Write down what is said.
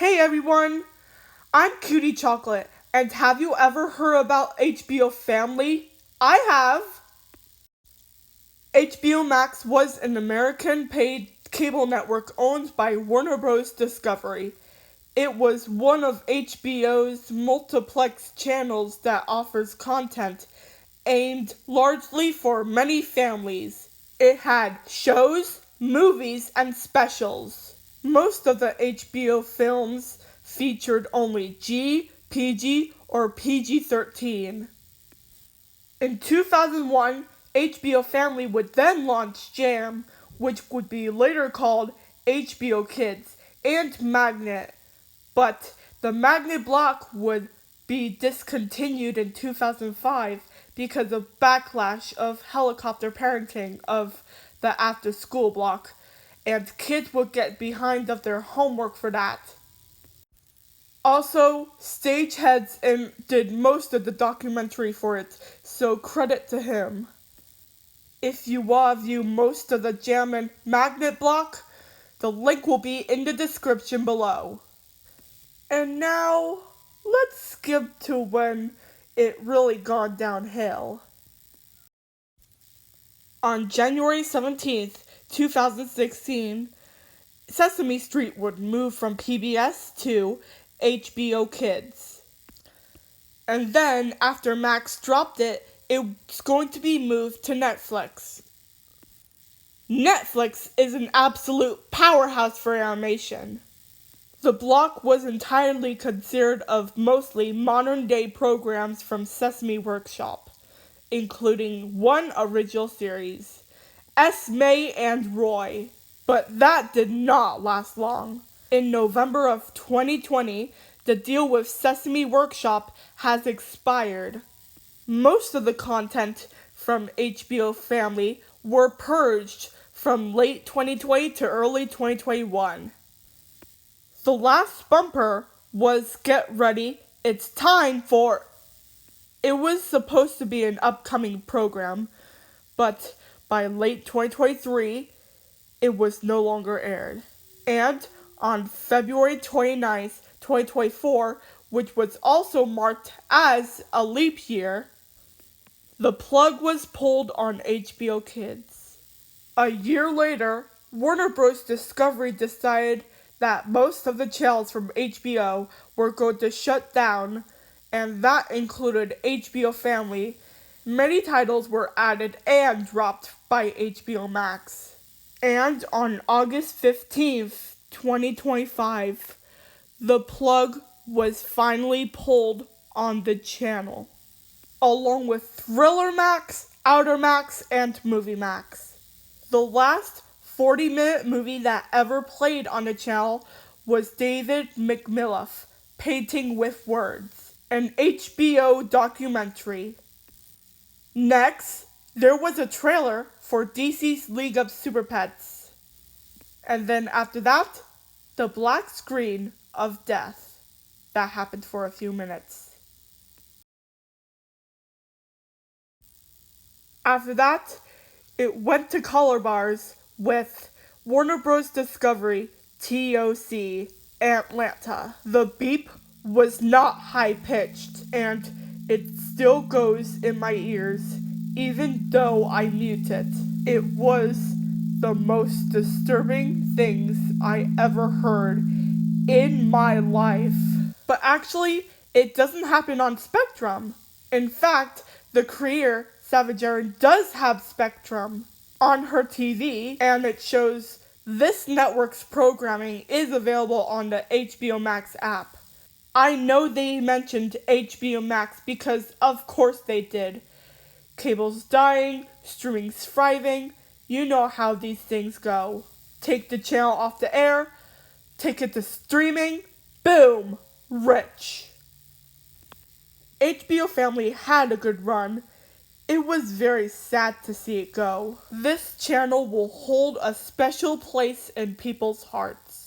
Hey everyone, I'm Cutie Chocolate, and have you ever heard about HBO Family? I have. HBO Max was an American paid cable network owned by Warner Bros. Discovery. It was one of HBO's multiplex channels that offers content aimed largely for many families. It had shows, movies, and specials. Most of the HBO films featured only G, PG, or PG-13. In 2001, HBO Family would then launch Jam, which would be later called HBO Kids, and Magnet. But the Magnet block would be discontinued in 2005 because of backlash of helicopter parenting of the after-school block, and kids would get behind of their homework for that. Also, Stageheads did most of the documentary for it, so credit to him. If you want to view most of the Jam and Magnet block, the link will be in the description below. And now, let's skip to when it really gone downhill. On January 17th, 2016, Sesame Street would move from PBS to HBO Kids. And then, after Max dropped it, it's going to be moved to Netflix. Netflix is an absolute powerhouse for animation. The block was entirely considered of mostly modern-day programs from Sesame Workshop, including one original series, Esme and Roy. But that did not last long. In November of 2020, the deal with Sesame Workshop has expired. Most of the content from HBO Family were purged from late 2020 to early 2021. The last bumper was Get Ready, It's Time for... It was supposed to be an upcoming program, but by late 2023, it was no longer aired. And on February 29th, 2024, which was also marked as a leap year, the plug was pulled on HBO Kids. A year later, Warner Bros. Discovery decided that most of the channels from HBO were going to shut down, and that included HBO Family. Many titles were added and dropped by HBO Max. And on August 15th, 2025, the plug was finally pulled on the channel, along with Thriller Max, Outer Max, and Movie Max. The last 40-minute movie that ever played on the channel was David McMilluff, Painting with Words, an HBO documentary. Next, there was a trailer for DC's League of Super Pets. And then after that, the black screen of death. That happened for a few minutes. After that, it went to color bars with Warner Bros. Discovery, TOC, Atlanta. The beep was not high-pitched, and it still goes in my ears, even though I mute it. It was the most disturbing things I ever heard in my life. But actually, it doesn't happen on Spectrum. In fact, the creator, Savage Erin, does have Spectrum on her TV, and it shows this network's programming is available on the HBO Max app. I know they mentioned HBO Max because of course they did. Cable's dying, streaming's thriving, you know how these things go. Take the channel off the air, take it to streaming, boom, rich. HBO Family had a good run. It was very sad to see it go. This channel will hold a special place in people's hearts.